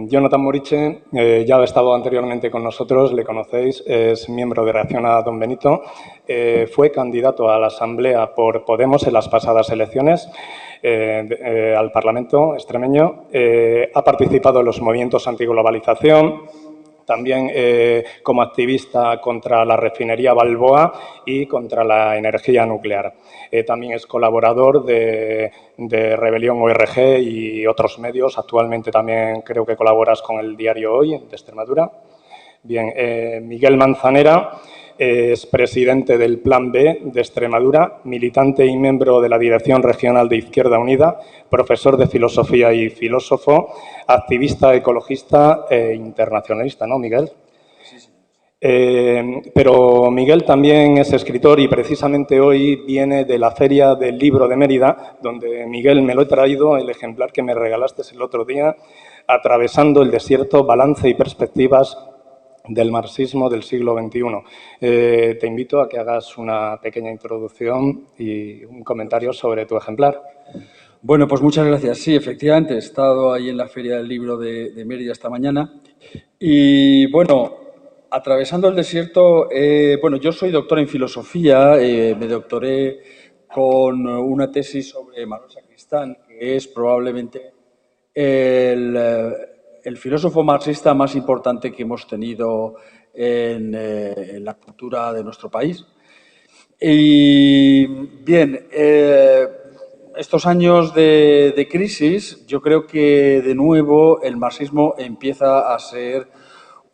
Jonathan Moriche ya ha estado anteriormente con nosotros, le conocéis, es miembro de Reacción a Don Benito, fue candidato a la Asamblea por Podemos en las pasadas elecciones al Parlamento extremeño, ha participado en los movimientos antiglobalización, también como activista contra la refinería Balboa y contra la energía nuclear. También es colaborador de Rebelión ORG y otros medios. Actualmente también creo que colaboras con el diario Hoy de Extremadura. Bien, Miguel Manzanera es presidente del Plan B de Extremadura, militante y miembro de la Dirección Regional de Izquierda Unida, profesor de filosofía y filósofo, activista ecologista e internacionalista, ¿no, Miguel? Sí, sí. Pero Miguel también es escritor y precisamente hoy viene de la Feria del Libro de Mérida, donde, Miguel, me lo he traído, el ejemplar que me regalaste el otro día, Atravesando el desierto, balance y perspectivas del marxismo del siglo XXI. Te invito a que hagas una pequeña introducción y un comentario sobre tu ejemplar. Bueno, pues muchas gracias. Sí, efectivamente, he estado ahí en la Feria del Libro de Mérida esta mañana. Y bueno, atravesando el desierto, bueno, yo soy doctor en filosofía, me doctoré con una tesis sobre Manuel Sacristán, que es probablemente el filósofo marxista más importante que hemos tenido en la cultura de nuestro país. Y bien, estos años de crisis, yo creo que de nuevo el marxismo empieza a ser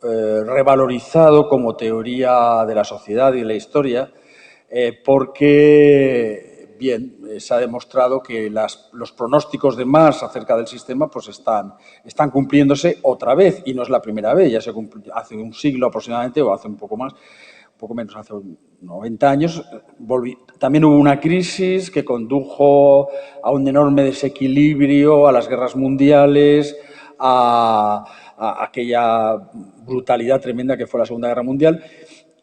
revalorizado como teoría de la sociedad y de la historia, porque, bien, se ha demostrado que los pronósticos de Marx acerca del sistema pues están cumpliéndose otra vez, y no es la primera vez, ya se cumplió hace un siglo aproximadamente, o hace un poco más, un poco menos, hace 90 años, también hubo una crisis que condujo a un enorme desequilibrio, a las guerras mundiales, a aquella brutalidad tremenda que fue la Segunda Guerra Mundial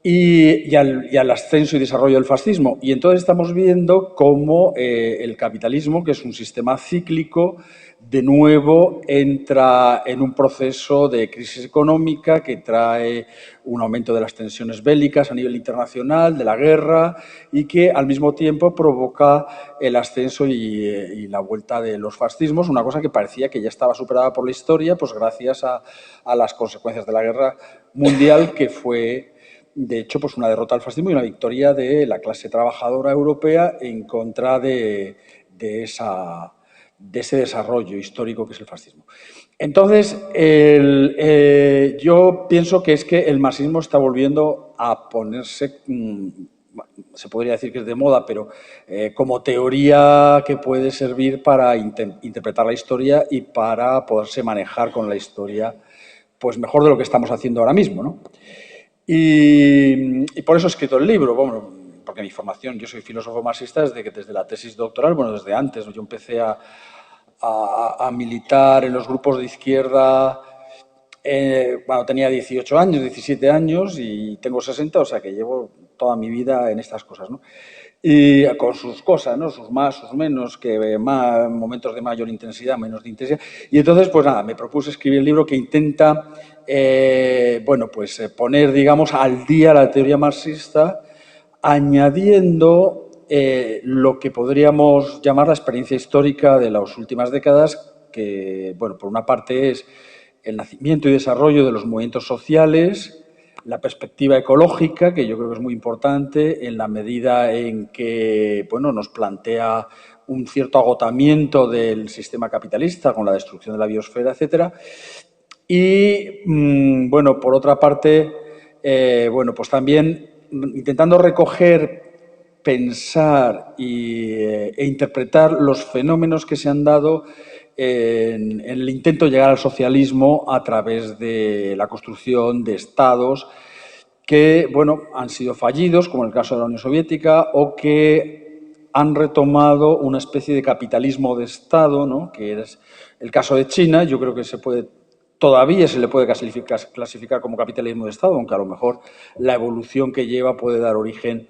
y al ascenso y desarrollo del fascismo. Y entonces estamos viendo cómo el capitalismo, que es un sistema cíclico, de nuevo entra en un proceso de crisis económica que trae un aumento de las tensiones bélicas a nivel internacional, de la guerra, y que al mismo tiempo provoca el ascenso y la vuelta de los fascismos, una cosa que parecía que ya estaba superada por la historia, pues gracias a las consecuencias de la guerra mundial, que fue, de hecho, pues una derrota al fascismo y una victoria de la clase trabajadora europea en contra de ese desarrollo histórico que es el fascismo. Entonces, yo pienso que es que el marxismo está volviendo a ponerse, se podría decir que es de moda, pero como teoría que puede servir para interpretar la historia y para poderse manejar con la historia pues mejor de lo que estamos haciendo ahora mismo, ¿no? Y por eso he escrito el libro, bueno, porque mi formación, yo soy filósofo marxista desde la tesis doctoral, bueno, desde antes, yo empecé a militar en los grupos de izquierda cuando tenía 18 años, 17 años y tengo 60, o sea que llevo toda mi vida en estas cosas, ¿no? Y con sus cosas, ¿no? Sus más, sus menos, que más, momentos de mayor intensidad, menos de intensidad. Y entonces, pues nada, me propuse escribir el libro que intenta, bueno, pues poner, digamos, al día la teoría marxista, añadiendo lo que podríamos llamar la experiencia histórica de las últimas décadas, que, bueno, por una parte es el nacimiento y desarrollo de los movimientos sociales, la perspectiva ecológica, que yo creo que es muy importante en la medida en que, bueno, nos plantea un cierto agotamiento del sistema capitalista con la destrucción de la biosfera, etcétera. Y, bueno, por otra parte, bueno, pues también intentando recoger, pensar e interpretar los fenómenos que se han dado en el intento de llegar al socialismo a través de la construcción de estados que, bueno, han sido fallidos, como el caso de la Unión Soviética, o que han retomado una especie de capitalismo de Estado, ¿no? Que es el caso de China. Yo creo que todavía se le puede clasificar como capitalismo de Estado, aunque a lo mejor la evolución que lleva puede dar origen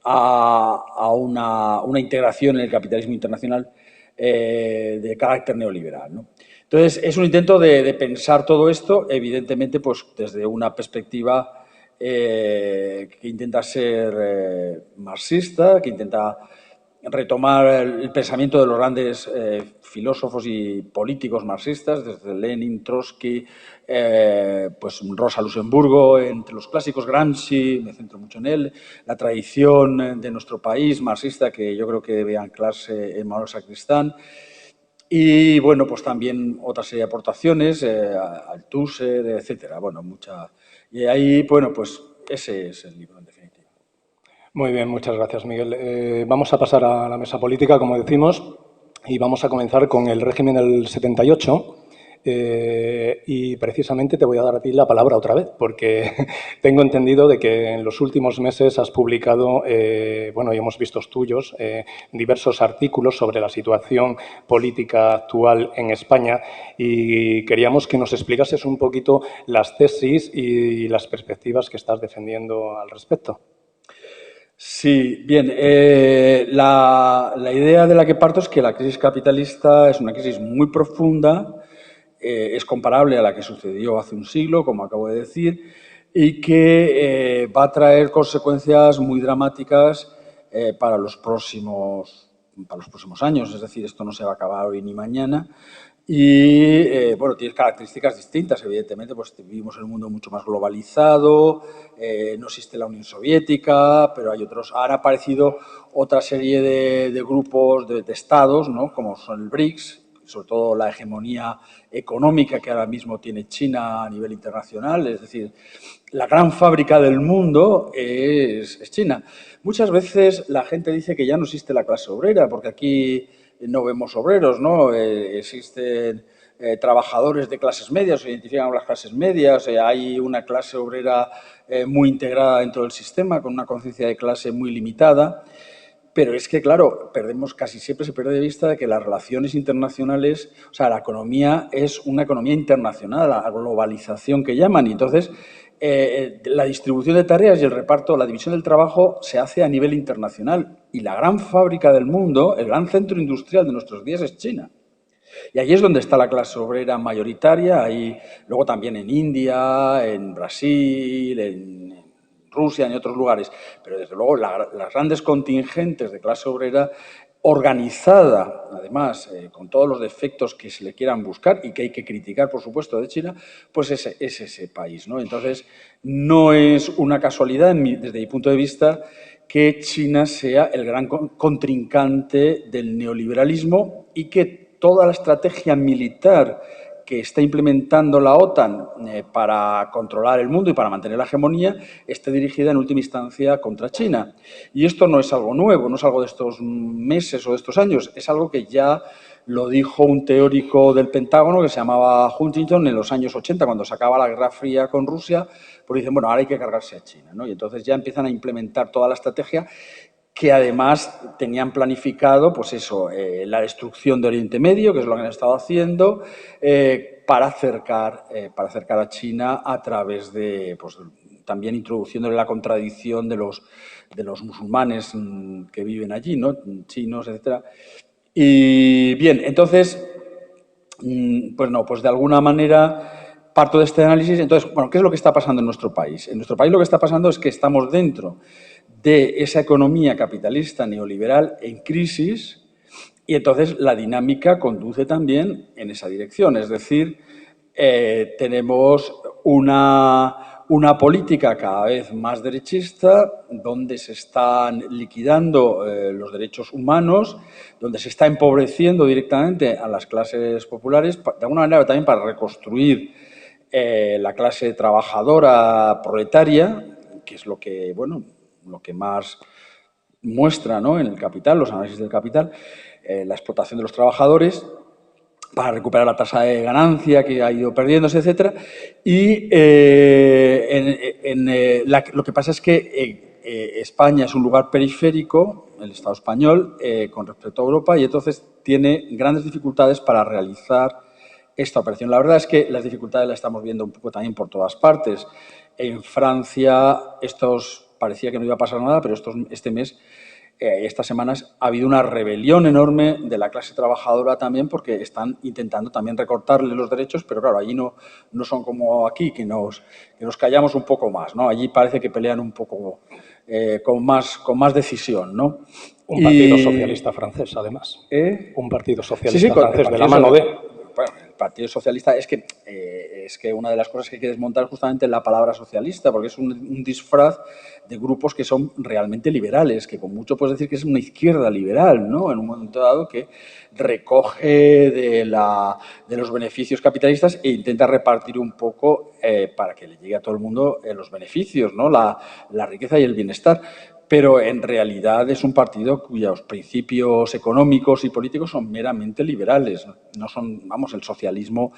a una integración en el capitalismo internacional de carácter neoliberal, ¿no? Entonces, es un intento de pensar todo esto, evidentemente, pues desde una perspectiva que intenta ser marxista, que intenta retomar el pensamiento de los grandes filósofos y políticos marxistas, desde Lenin, Trotsky, pues Rosa Luxemburgo, entre los clásicos, Gramsci, me centro mucho en él, la tradición de nuestro país marxista, que yo creo que debe anclarse en Manuel Sacristán. Y bueno, pues también otra serie de aportaciones, Althusser, etcétera. Bueno, mucha. Y ahí, bueno, pues ese es el libro en definitiva. Muy bien, muchas gracias, Miguel. Vamos a pasar a la mesa política, como decimos, y vamos a comenzar con el régimen del 78. Y precisamente te voy a dar a ti la palabra otra vez, porque tengo entendido de que en los últimos meses has publicado, bueno, y hemos visto tuyos, diversos artículos sobre la situación política actual en España y queríamos que nos explicases un poquito las tesis y las perspectivas que estás defendiendo al respecto. Sí, bien. La idea de la que parto es que la crisis capitalista es una crisis muy profunda, es comparable a la que sucedió hace un siglo, como acabo de decir, y que va a traer consecuencias muy dramáticas para los próximos años. Es decir, esto no se va a acabar hoy ni mañana. Y, bueno, tiene características distintas, evidentemente, pues vivimos en un mundo mucho más globalizado, no existe la Unión Soviética, pero hay otros. Han aparecido otra serie de grupos, de estados, ¿no?, como son el BRICS, sobre todo la hegemonía económica que ahora mismo tiene China a nivel internacional, es decir, la gran fábrica del mundo es China. Muchas veces la gente dice que ya no existe la clase obrera, porque aquí no vemos obreros, ¿no? Existen trabajadores de clases medias, se identifican con las clases medias, hay una clase obrera muy integrada dentro del sistema, con una conciencia de clase muy limitada. Pero es que, claro, casi siempre se pierde de vista de que las relaciones internacionales, o sea, la economía es una economía internacional, la globalización que llaman, y entonces la distribución de tareas y el reparto, la división del trabajo se hace a nivel internacional. Y la gran fábrica del mundo, el gran centro industrial de nuestros días es China. Y allí es donde está la clase obrera mayoritaria, ahí, luego también en India, en Brasil, en Rusia, en otros lugares. Pero desde luego las grandes contingentes de clase obrera organizada, además, con todos los defectos que se le quieran buscar y que hay que criticar, por supuesto, de China, pues es ese país, ¿no? Entonces, no es una casualidad, desde mi punto de vista, que China sea el gran contrincante del neoliberalismo y que toda la estrategia militar que está implementando la OTAN para controlar el mundo y para mantener la hegemonía esté dirigida en última instancia contra China. Y esto no es algo nuevo, no es algo de estos meses o de estos años, es algo que ya lo dijo un teórico del Pentágono que se llamaba Huntington en los años 80, cuando se acaba la Guerra Fría con Rusia, pues dicen, bueno, ahora hay que cargarse a China, ¿no? Y entonces ya empiezan a implementar toda la estrategia que además tenían planificado, pues eso, la destrucción de Oriente Medio, que es lo que han estado haciendo, para acercar a China a través de, pues, también introduciéndole la contradicción de los musulmanes que viven allí, ¿no?, chinos, etcétera. Y bien, entonces, pues no, pues de alguna manera parto de este análisis. Entonces, bueno, ¿qué es lo que está pasando en nuestro país? En nuestro país lo que está pasando es que estamos dentro de esa economía capitalista neoliberal en crisis y entonces la dinámica conduce también en esa dirección. Es decir, tenemos una política cada vez más derechista, donde se están liquidando los derechos humanos, donde se está empobreciendo directamente a las clases populares, de alguna manera también para reconstruir la clase trabajadora proletaria, que es lo que, bueno, lo que más muestra, ¿no?, en el Capital, los análisis del Capital, la explotación de los trabajadores para recuperar la tasa de ganancia que ha ido perdiéndose, etcétera. Y lo que pasa es que España es un lugar periférico, el Estado español, con respecto a Europa, y entonces tiene grandes dificultades para realizar esta operación. La verdad es que las dificultades las estamos viendo un poco también por todas partes. En Francia parecía que no iba a pasar nada, pero este mes estas semanas ha habido una rebelión enorme de la clase trabajadora también, porque están intentando también recortarle los derechos, pero claro, allí no son como aquí, que nos callamos un poco más, ¿no? Allí parece que pelean un poco con más decisión, ¿no? Un partido socialista francés, además. Un partido socialista francés de la mano de... Bueno, el Partido Socialista es que una de las cosas que hay que desmontar es justamente la palabra socialista, porque es un disfraz de grupos que son realmente liberales, que con mucho puedes decir que es una izquierda liberal, ¿no? En un momento dado que recoge de los beneficios capitalistas e intenta repartir un poco para que le llegue a todo el mundo los beneficios, ¿no? La riqueza y el bienestar. Pero en realidad es un partido cuyos principios económicos y políticos son meramente liberales. No son, vamos, el socialismo.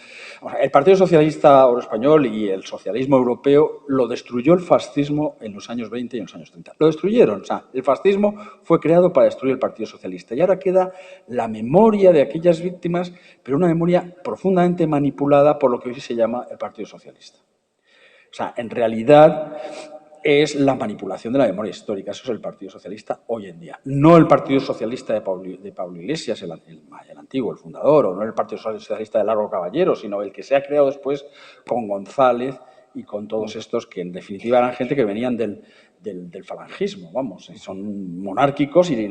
El Partido Socialista Obrero Español y el socialismo europeo lo destruyó el fascismo en los años 20 y en los años 30. Lo destruyeron. O sea, el fascismo fue creado para destruir el Partido Socialista. Y ahora queda la memoria de aquellas víctimas, pero una memoria profundamente manipulada por lo que hoy se llama el Partido Socialista. O sea, en realidad es la manipulación de la memoria histórica. Eso es el Partido Socialista hoy en día. No el Partido Socialista de Pablo Iglesias, el antiguo, el fundador, o no el Partido Socialista de Largo Caballero, sino el que se ha creado después con González y con todos estos que en definitiva eran gente que venían del falangismo, vamos, son monárquicos y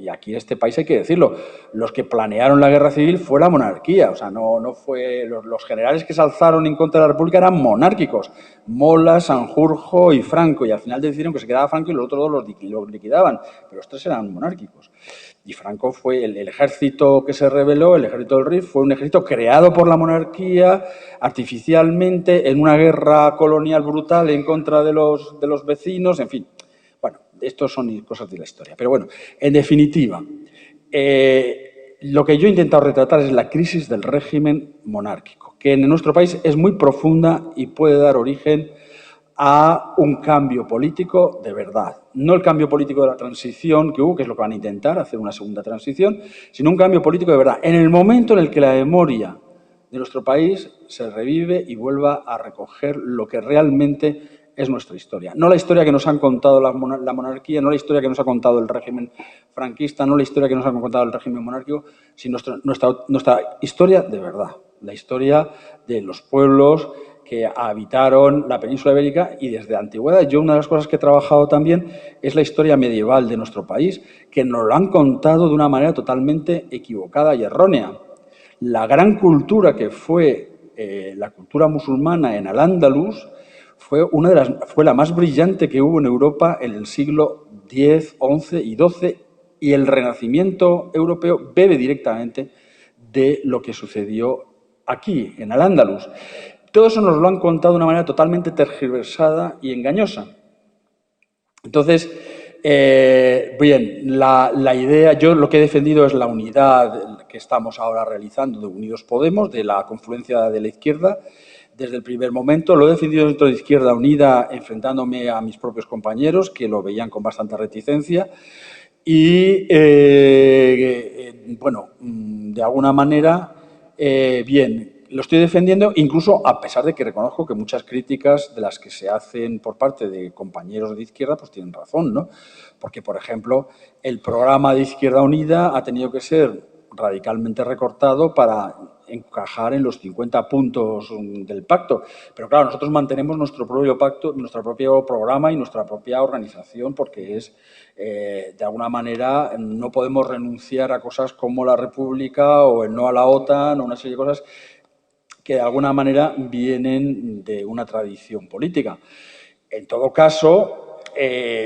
aquí en este país hay que decirlo, los que planearon la guerra civil fue la monarquía, o sea, no fue, los generales que se alzaron en contra de la República eran monárquicos, Mola, Sanjurjo y Franco, y al final decidieron que se quedaba Franco y los otros dos los liquidaban, pero los tres eran monárquicos. Y Franco fue el ejército que se rebeló, el ejército del Rif, fue un ejército creado por la monarquía artificialmente en una guerra colonial brutal en contra de los vecinos, en fin. Bueno, estos son cosas de la historia. Pero bueno, en definitiva, lo que yo he intentado retratar es la crisis del régimen monárquico, que en nuestro país es muy profunda y puede dar origen a un cambio político de verdad. No el cambio político de la transición que hubo, que es lo que van a intentar, hacer una segunda transición, sino un cambio político de verdad. En el momento en el que la memoria de nuestro país se revive y vuelva a recoger lo que realmente es nuestra historia. No la historia que nos han contado la monarquía, no la historia que nos ha contado el régimen franquista, no la historia que nos han contado el régimen monárquico, sino nuestra historia de verdad. La historia de los pueblos que habitaron la península ibérica y desde la antigüedad. Yo una de las cosas que he trabajado también es la historia medieval de nuestro país, que nos lo han contado de una manera totalmente equivocada y errónea. La gran cultura que fue la cultura musulmana en Al-Ándalus fue la más brillante que hubo en Europa en el siglo X, XI y XII, y el Renacimiento europeo bebe directamente de lo que sucedió aquí, en Al-Ándalus. Todo eso nos lo han contado de una manera totalmente tergiversada y engañosa. Entonces, bien, la idea, yo lo que he defendido es la unidad que estamos ahora realizando de Unidos Podemos, de la confluencia de la izquierda. Desde el primer momento lo he defendido dentro de Izquierda Unida, enfrentándome a mis propios compañeros, que lo veían con bastante reticencia. Y, bueno, de alguna manera, bien, lo estoy defendiendo, incluso a pesar de que reconozco que muchas críticas de las que se hacen por parte de compañeros de izquierda pues tienen razón, ¿no? Porque, por ejemplo, el programa de Izquierda Unida ha tenido que ser radicalmente recortado para encajar en los 50 puntos del pacto. Pero claro, nosotros mantenemos nuestro propio pacto, nuestro propio programa y nuestra propia organización, porque es, de alguna manera, no podemos renunciar a cosas como la República o el no a la OTAN o una serie de cosas que de alguna manera vienen de una tradición política. En todo caso,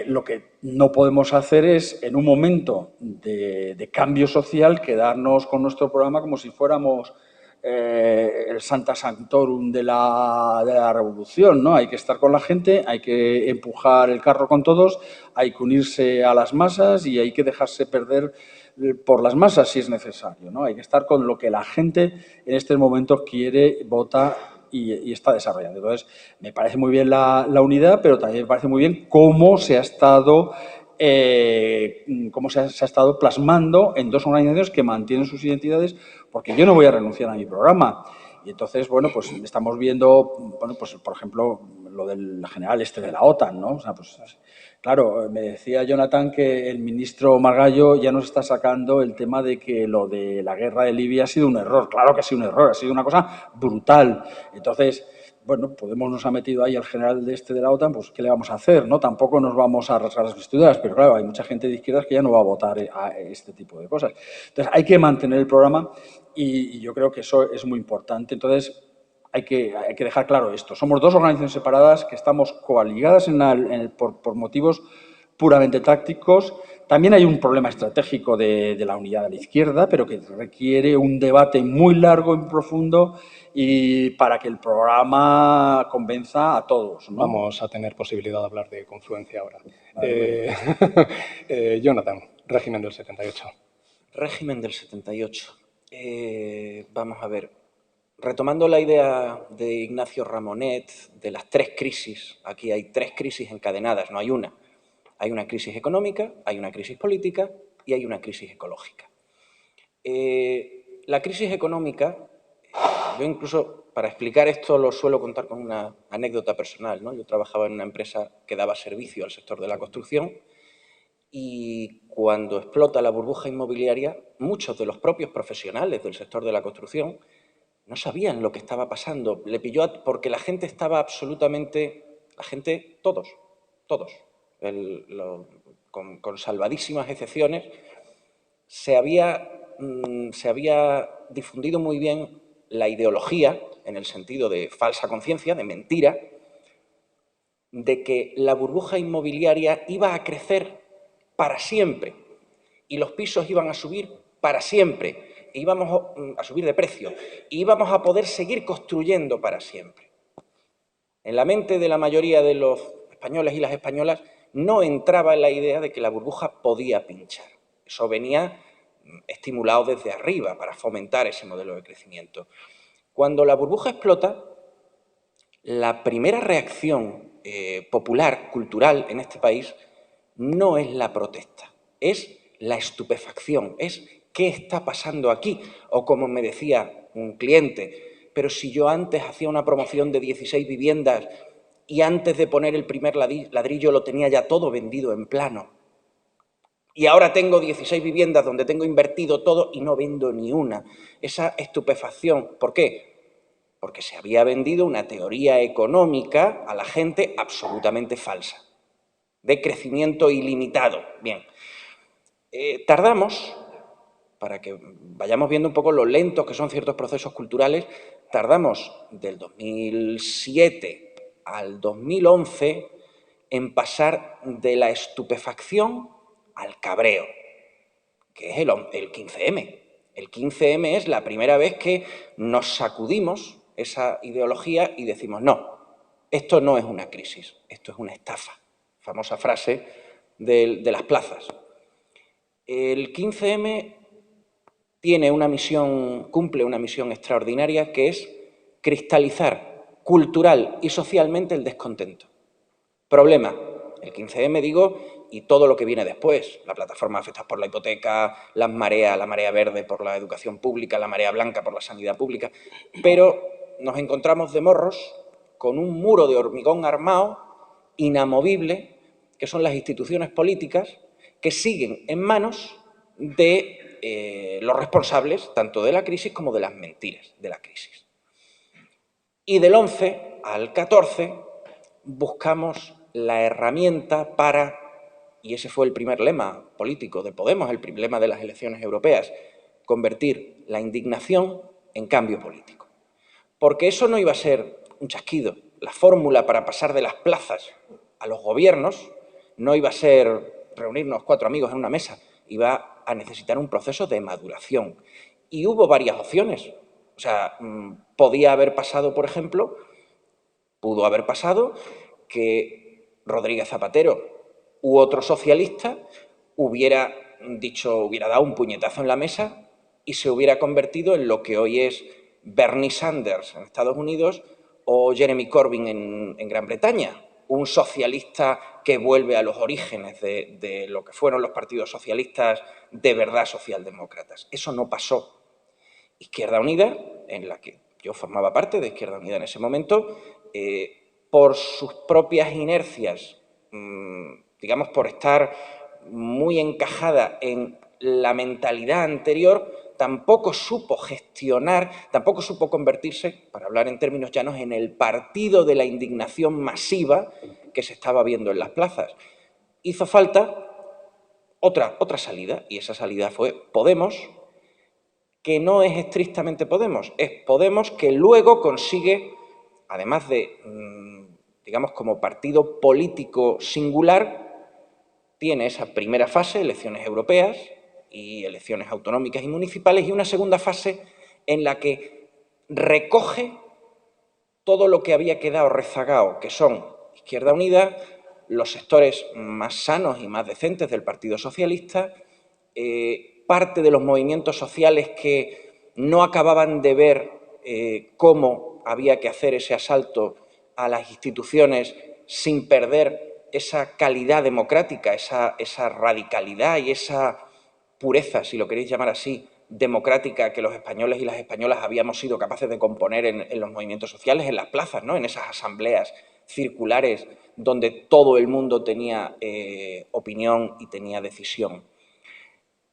lo que no podemos hacer es, en un momento de cambio social, quedarnos con nuestro programa como si fuéramos el Santa Sanctorum de la revolución, ¿no? Hay que estar con la gente, hay que empujar el carro con todos, hay que unirse a las masas y hay que dejarse perder por las masas si es necesario, ¿no? Hay que estar con lo que la gente en este momento quiere, vota y está desarrollando. Entonces, me parece muy bien la unidad, pero también me parece muy bien cómo se ha estado plasmando en dos organizaciones que mantienen sus identidades, porque yo no voy a renunciar a mi programa. Y entonces, bueno, pues estamos viendo, bueno, pues por ejemplo, lo del general de la OTAN, ¿no? O sea, pues claro, me decía Jonathan que el ministro Margallo ya nos está sacando el tema de que lo de la guerra de Libia ha sido un error. Claro que ha sido un error, ha sido una cosa brutal. Entonces, bueno, Podemos nos ha metido ahí al general de la OTAN, pues ¿qué le vamos a hacer? ¿No? Tampoco nos vamos a rasgar las vestiduras, pero claro, hay mucha gente de izquierdas que ya no va a votar a este tipo de cosas. Entonces, hay que mantener el programa y yo creo que eso es muy importante. Entonces, hay que dejar claro esto. Somos dos organizaciones separadas que estamos coaligadas por motivos puramente tácticos. También hay un problema estratégico de la unidad de la izquierda, pero que requiere un debate muy largo y profundo y para que el programa convenza a todos, ¿no? Vamos a tener posibilidad de hablar de confluencia ahora. Jonathan, régimen del 78. Régimen del 78. Vamos a ver. Retomando la idea de Ignacio Ramonet, de las tres crisis, aquí hay tres crisis encadenadas, no hay una. Hay una crisis económica, hay una crisis política y hay una crisis ecológica. La crisis económica, yo incluso para explicar esto lo suelo contar con una anécdota personal, ¿no? Yo trabajaba en una empresa que daba servicio al sector de la construcción y cuando explota la burbuja inmobiliaria, muchos de los propios profesionales del sector de la construcción no sabían lo que estaba pasando. Le pilló porque la gente estaba absolutamente... La gente, todos, con salvadísimas excepciones, se había difundido muy bien la ideología, en el sentido de falsa conciencia, de mentira, de que la burbuja inmobiliaria iba a crecer para siempre y los pisos iban a subir para siempre, e íbamos a subir de precio y íbamos a poder seguir construyendo para siempre. En la mente de la mayoría de los españoles y las españolas no entraba en la idea de que la burbuja podía pinchar. Eso venía estimulado desde arriba para fomentar ese modelo de crecimiento. Cuando la burbuja explota, la primera reacción popular, cultural en este país, no es la protesta, es la estupefacción, es ¿qué está pasando aquí? O como me decía un cliente, pero si yo antes hacía una promoción de 16 viviendas y antes de poner el primer ladrillo lo tenía ya todo vendido en plano. Y ahora tengo 16 viviendas donde tengo invertido todo y no vendo ni una. Esa estupefacción, ¿por qué? Porque se había vendido una teoría económica a la gente absolutamente falsa, de crecimiento ilimitado. Bien, tardamos, para que vayamos viendo un poco lo lentos que son ciertos procesos culturales, tardamos del 2007 al 2011 en pasar de la estupefacción al cabreo, que es el 15M. El 15M es la primera vez que nos sacudimos esa ideología y decimos, no, esto no es una crisis, esto es una estafa. Famosa frase de las plazas. El 15M tiene una misión, cumple una misión extraordinaria que es cristalizar cultural y socialmente el descontento. Problema, el 15M digo, y todo lo que viene después, la plataforma afectadas por la hipoteca, la marea verde por la educación pública, la marea blanca por la sanidad pública, pero nos encontramos de morros con un muro de hormigón armado, inamovible, que son las instituciones políticas, que siguen en manos de los responsables tanto de la crisis como de las mentiras de la crisis. Y del 11 al 14 buscamos la herramienta para, y ese fue el primer lema político de Podemos, el primer lema de las elecciones europeas, convertir la indignación en cambio político. Porque eso no iba a ser un chasquido. La fórmula para pasar de las plazas a los gobiernos no iba a ser reunirnos 4 amigos en una mesa, iba a necesitar un proceso de maduración. Y hubo varias opciones. O sea, podía haber pasado, por ejemplo, pudo haber pasado que Rodríguez Zapatero u otro socialista hubiera dado un puñetazo en la mesa y se hubiera convertido en lo que hoy es Bernie Sanders en Estados Unidos o Jeremy Corbyn en Gran Bretaña, un socialista que vuelve a los orígenes de lo que fueron los partidos socialistas de verdad socialdemócratas. Eso no pasó. Izquierda Unida, en la que yo formaba parte de Izquierda Unida en ese momento, por sus propias inercias, digamos, por estar muy encajada en la mentalidad anterior, tampoco supo gestionar, tampoco supo convertirse, para hablar en términos llanos, en el partido de la indignación masiva que se estaba viendo en las plazas. Hizo falta otra salida, y esa salida fue Podemos, que no es estrictamente Podemos, es Podemos que luego consigue, además de, digamos, como partido político singular, tiene esa primera fase, elecciones europeas y elecciones autonómicas y municipales, y una segunda fase en la que recoge todo lo que había quedado rezagado, que son Izquierda Unida, los sectores más sanos y más decentes del Partido Socialista, parte de los movimientos sociales que no acababan de ver cómo había que hacer ese asalto a las instituciones sin perder esa calidad democrática, esa radicalidad y esa pureza, si lo queréis llamar así, democrática que los españoles y las españolas habíamos sido capaces de componer en los movimientos sociales, en las plazas, ¿no? En esas asambleas circulares donde todo el mundo tenía opinión y tenía decisión.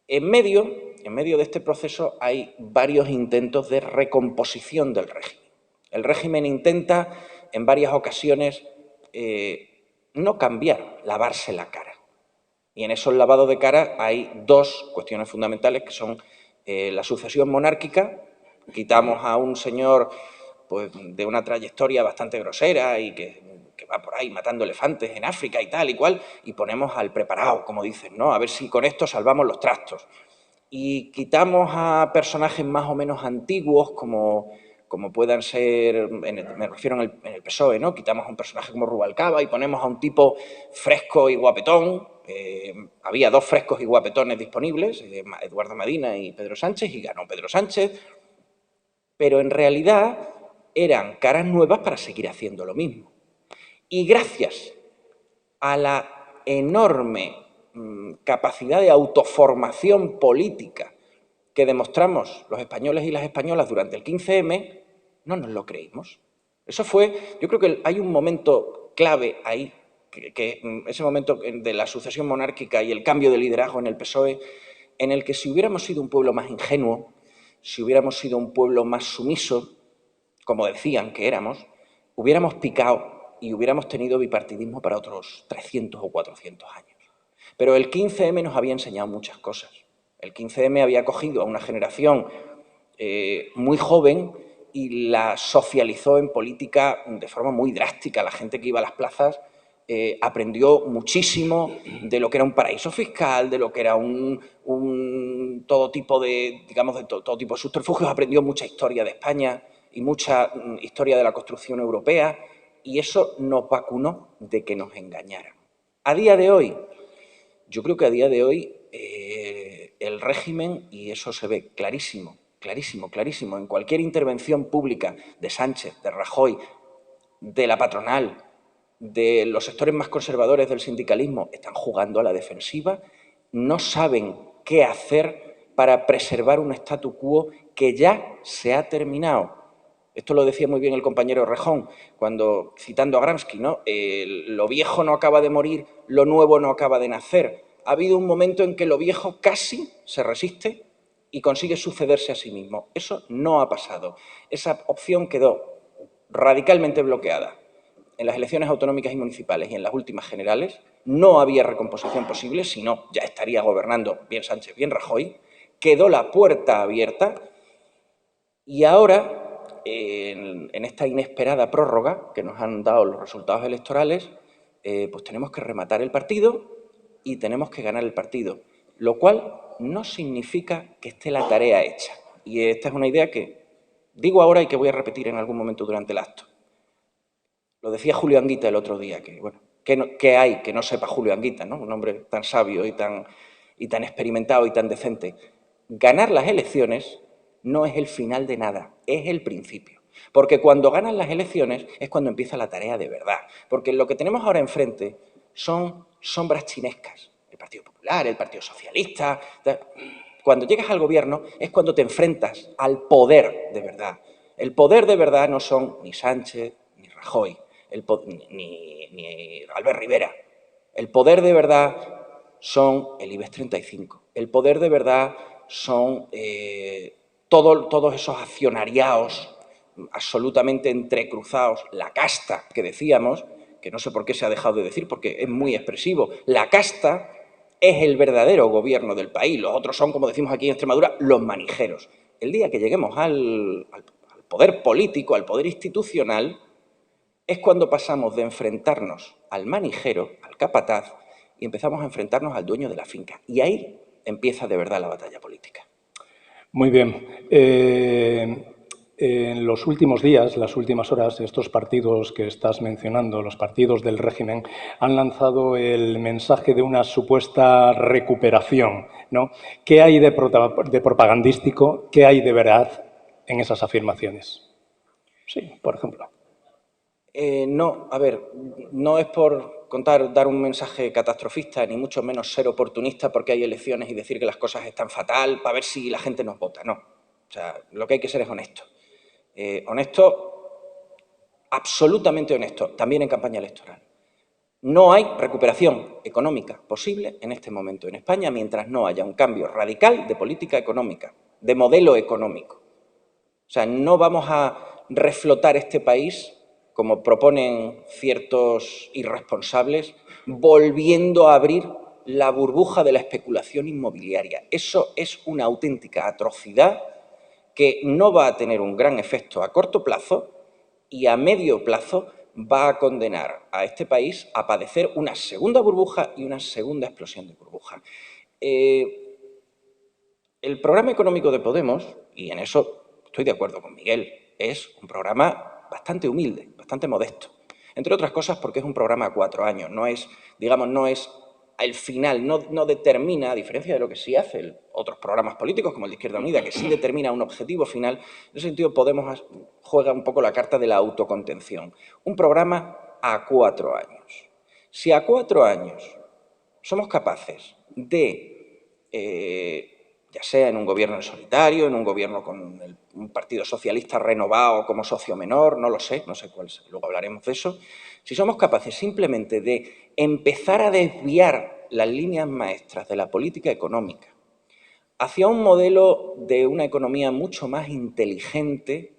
En medio de este proceso hay varios intentos de recomposición del régimen. El régimen intenta en varias ocasiones no cambiar, lavarse la cara. Y en esos lavados de cara hay dos cuestiones fundamentales que son la sucesión monárquica. Quitamos a un señor pues, de una trayectoria bastante grosera y que va por ahí matando elefantes en África y tal y cual, y ponemos al preparado, como dicen, ¿no? A ver si con esto salvamos los trastos. Y quitamos a personajes más o menos antiguos como puedan ser, me refiero en el PSOE, ¿no? Quitamos a un personaje como Rubalcaba y ponemos a un tipo fresco y guapetón. Había dos frescos y guapetones disponibles, Eduardo Medina y Pedro Sánchez, y ganó Pedro Sánchez, pero en realidad eran caras nuevas para seguir haciendo lo mismo. Y gracias a la enorme capacidad de autoformación política que demostramos los españoles y las españolas durante el 15M, no nos lo creímos. Eso fue, yo creo que hay un momento clave ahí, que ese momento de la sucesión monárquica y el cambio de liderazgo en el PSOE, en el que si hubiéramos sido un pueblo más ingenuo, si hubiéramos sido un pueblo más sumiso, como decían que éramos, hubiéramos picado y hubiéramos tenido bipartidismo para otros 300 o 400 años. Pero el 15M nos había enseñado muchas cosas. El 15M había cogido a una generación muy joven y la socializó en política de forma muy drástica. La gente que iba a las plazas aprendió muchísimo de lo que era un paraíso fiscal, de lo que era todo tipo de, digamos, de todo tipo de subterfugios. Aprendió mucha historia de España y mucha historia de la construcción europea, y eso nos vacunó de que nos engañaran. A día de hoy, yo creo que a día de hoy el régimen, y eso se ve clarísimo, en cualquier intervención pública de Sánchez, de Rajoy, de la patronal, de los sectores más conservadores del sindicalismo, están jugando a la defensiva, no saben qué hacer para preservar un statu quo que ya se ha terminado. Esto lo decía muy bien el compañero Rejón, cuando, citando a Gramsci, ¿no? Lo viejo no acaba de morir, lo nuevo no acaba de nacer. Ha habido un momento en que lo viejo casi se resiste y consigue sucederse a sí mismo. Eso no ha pasado. Esa opción quedó radicalmente bloqueada en las elecciones autonómicas y municipales y en las últimas generales. No había recomposición posible, si no, ya estaría gobernando bien Sánchez, bien Rajoy. Quedó la puerta abierta y ahora, en esta inesperada prórroga que nos han dado los resultados electorales, pues tenemos que rematar el partido y tenemos que ganar el partido, lo cual no significa que esté la tarea hecha. Y esta es una idea que digo ahora y que voy a repetir en algún momento durante el acto. Lo decía Julio Anguita el otro día, que bueno, ¿qué hay que no sepa Julio Anguita, ¿no? Un hombre tan sabio y tan experimentado y tan decente. Ganar las elecciones no es el final de nada, es el principio. Porque cuando ganan las elecciones es cuando empieza la tarea de verdad. Porque lo que tenemos ahora enfrente son sombras chinescas. El Partido Popular, el Partido Socialista. Cuando llegas al gobierno es cuando te enfrentas al poder de verdad. El poder de verdad no son ni Sánchez ni Rajoy, ni Albert Rivera. El poder de verdad son el IBEX 35. El poder de verdad son todos esos accionariados absolutamente entrecruzados, la casta que decíamos, que no sé por qué se ha dejado de decir porque es muy expresivo. La casta es el verdadero gobierno del país. Los otros son, como decimos aquí en Extremadura, los manijeros. El día que lleguemos al poder político, al poder institucional, es cuando pasamos de enfrentarnos al manijero, al capataz, y empezamos a enfrentarnos al dueño de la finca. Y ahí empieza de verdad la batalla política. Muy bien. En los últimos días, las últimas horas, estos partidos que estás mencionando, los partidos del régimen, han lanzado el mensaje de una supuesta recuperación, ¿no? ¿Qué hay de propagandístico, qué hay de verdad en esas afirmaciones? Sí, por ejemplo. No, a ver, no es por dar un mensaje catastrofista, ni mucho menos ser oportunista porque hay elecciones y decir que las cosas están fatal para ver si la gente nos vota, no. O sea, lo que hay que ser es honesto. Honesto, absolutamente honesto, también en campaña electoral. No hay recuperación económica posible en este momento en España mientras no haya un cambio radical de política económica, de modelo económico. O sea, no vamos a reflotar este país, como proponen ciertos irresponsables, volviendo a abrir la burbuja de la especulación inmobiliaria. Eso es una auténtica atrocidad que no va a tener un gran efecto a corto plazo y a medio plazo va a condenar a este país a padecer una segunda burbuja y una segunda explosión de burbuja. El programa económico de Podemos, y en eso estoy de acuerdo con Miguel, es un programa bastante humilde, bastante modesto. Entre otras cosas porque es un programa a 4 años, no es, digamos, no es el final, no determina, a diferencia de lo que sí hacen otros programas políticos como el de Izquierda Unida, que sí determina un objetivo final. En ese sentido, Podemos juega un poco la carta de la autocontención. Un programa a 4 años. Si a 4 años somos capaces de, ya sea en un gobierno en solitario, en un gobierno con un partido socialista renovado como socio menor, no sé cuál es, luego hablaremos de eso. Si somos capaces simplemente de empezar a desviar las líneas maestras de la política económica hacia un modelo de una economía mucho más inteligente,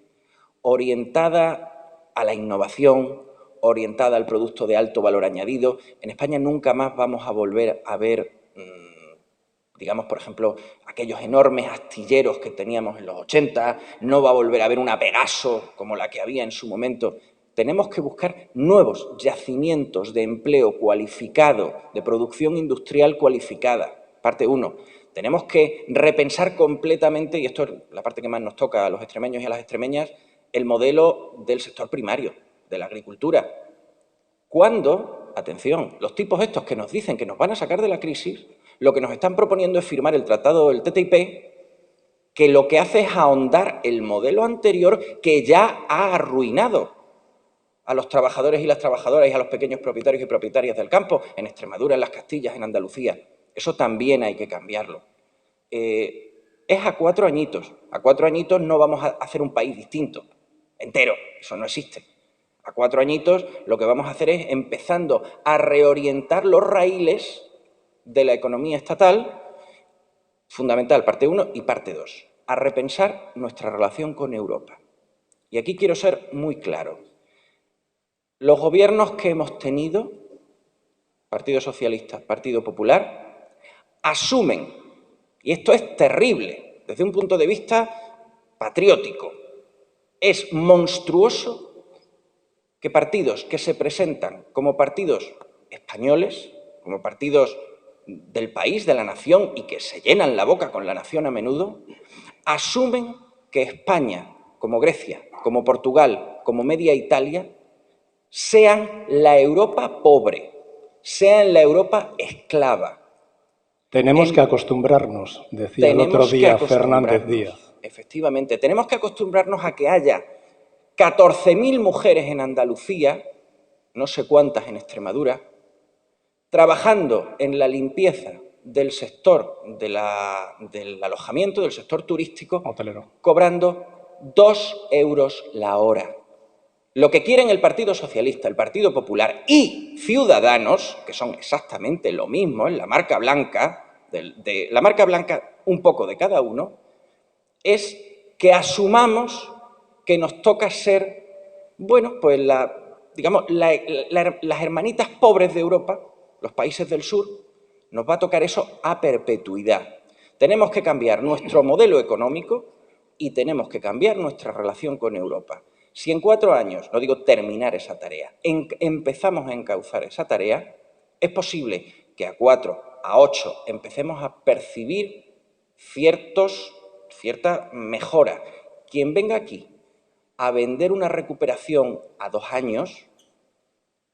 orientada a la innovación, orientada al producto de alto valor añadido, en España nunca más vamos a volver a ver, digamos, por ejemplo, aquellos enormes astilleros que teníamos en los 80, no va a volver a haber una Pegaso como la que había en su momento. Tenemos que buscar nuevos yacimientos de empleo cualificado, de producción industrial cualificada, parte 1. Tenemos que repensar completamente, y esto es la parte que más nos toca a los extremeños y a las extremeñas, el modelo del sector primario, de la agricultura. Cuando, atención, los tipos estos que nos dicen que nos van a sacar de la crisis, lo que nos están proponiendo es firmar el tratado del TTIP, que lo que hace es ahondar el modelo anterior que ya ha arruinado a los trabajadores y las trabajadoras y a los pequeños propietarios y propietarias del campo, en Extremadura, en las Castillas, en Andalucía. Eso también hay que cambiarlo. Es a 4 añitos. A 4 añitos no vamos a hacer un país distinto, entero. Eso no existe. A 4 añitos lo que vamos a hacer es empezando a reorientar los raíles de la economía estatal, fundamental, parte 1 y parte 2, a repensar nuestra relación con Europa. Y aquí quiero ser muy claro. Los gobiernos que hemos tenido, Partido Socialista, Partido Popular, asumen, y esto es terrible desde un punto de vista patriótico, es monstruoso que partidos que se presentan como partidos españoles, como partidos del país, de la nación, y que se llenan la boca con la nación a menudo, asumen que España, como Grecia, como Portugal, como media Italia, sean la Europa pobre, sean la Europa esclava. Tenemos que acostumbrarnos, decía el otro día Fernández Díaz. Efectivamente, tenemos que acostumbrarnos a que haya 14.000 mujeres en Andalucía, no sé cuántas en Extremadura, trabajando en la limpieza del sector del alojamiento, del sector turístico, hotelero, cobrando 2 euros la hora. Lo que quieren el Partido Socialista, el Partido Popular y Ciudadanos, que son exactamente lo mismo, en la marca blanca, la marca blanca un poco de cada uno, es que asumamos que nos toca ser, bueno, pues digamos, las hermanitas pobres de Europa, los países del sur, nos va a tocar eso a perpetuidad. Tenemos que cambiar nuestro modelo económico y tenemos que cambiar nuestra relación con Europa. Si en 4 años, no digo terminar esa tarea, empezamos a encauzar esa tarea, es posible que a 4, a 8 empecemos a percibir cierta mejora. Quien venga aquí a vender una recuperación a 2 años,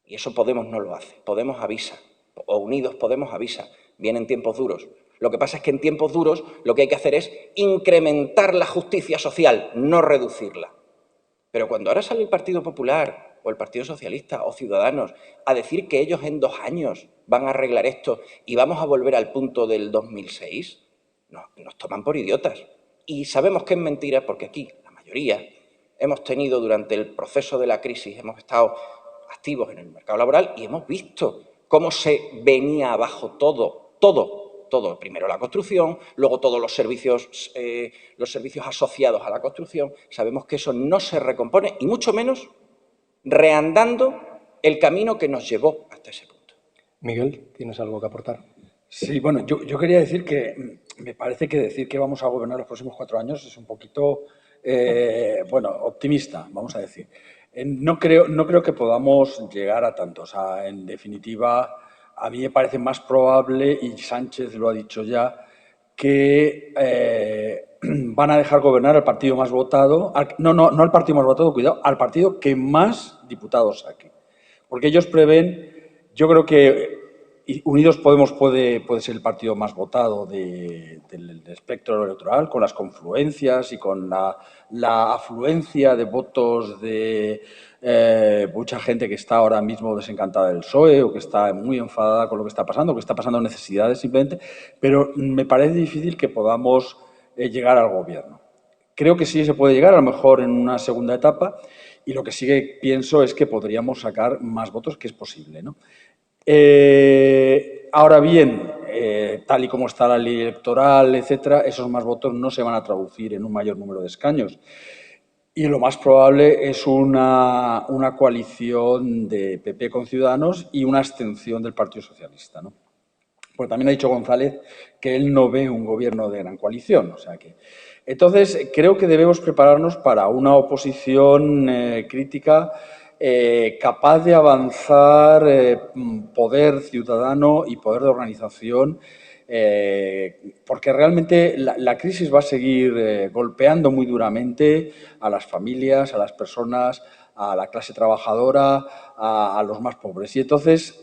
y eso Podemos no lo hace, Podemos avisa, o Unidos Podemos avisa, vienen tiempos duros. Lo que pasa es que en tiempos duros lo que hay que hacer es incrementar la justicia social, no reducirla. Pero cuando ahora sale el Partido Popular o el Partido Socialista o Ciudadanos a decir que ellos en 2 años van a arreglar esto y vamos a volver al punto del 2006, nos toman por idiotas. Y sabemos que es mentira porque aquí, la mayoría, hemos tenido durante el proceso de la crisis, hemos estado activos en el mercado laboral y hemos visto cómo se venía abajo todo. Primero la construcción, luego todos los servicios asociados a la construcción. Sabemos que eso no se recompone y mucho menos reandando el camino que nos llevó hasta ese punto. Miguel, ¿tienes algo que aportar? Sí, bueno, yo quería decir que me parece que decir que vamos a gobernar los próximos 4 años es un poquito, bueno, optimista, vamos a decir. No creo que podamos llegar a tanto. O sea, en definitiva, a mí me parece más probable, y Sánchez lo ha dicho ya, que van a dejar gobernar al partido más votado, no al partido más votado, cuidado, al partido que más diputados saque. Porque ellos prevén, yo creo que Unidos Podemos puede ser el partido más votado del espectro electoral, con las confluencias y con la afluencia de votos de mucha gente que está ahora mismo desencantada del PSOE o que está muy enfadada con lo que está pasando necesidades simplemente, pero me parece difícil que podamos llegar al gobierno. Creo que sí se puede llegar, a lo mejor en una segunda etapa, y lo que sí que pienso es que podríamos sacar más votos, que es posible, ¿no? Ahora bien, tal y como está la ley electoral, etcétera, esos más votos no se van a traducir en un mayor número de escaños. Y lo más probable es una coalición de PP con Ciudadanos y una abstención del Partido Socialista, ¿no? Porque también ha dicho González que él no ve un gobierno de gran coalición. O sea que, entonces, creo que debemos prepararnos para una oposición crítica capaz de avanzar poder ciudadano y poder de organización, porque realmente la crisis va a seguir golpeando muy duramente a las familias, a las personas, a la clase trabajadora, a los más pobres. Y entonces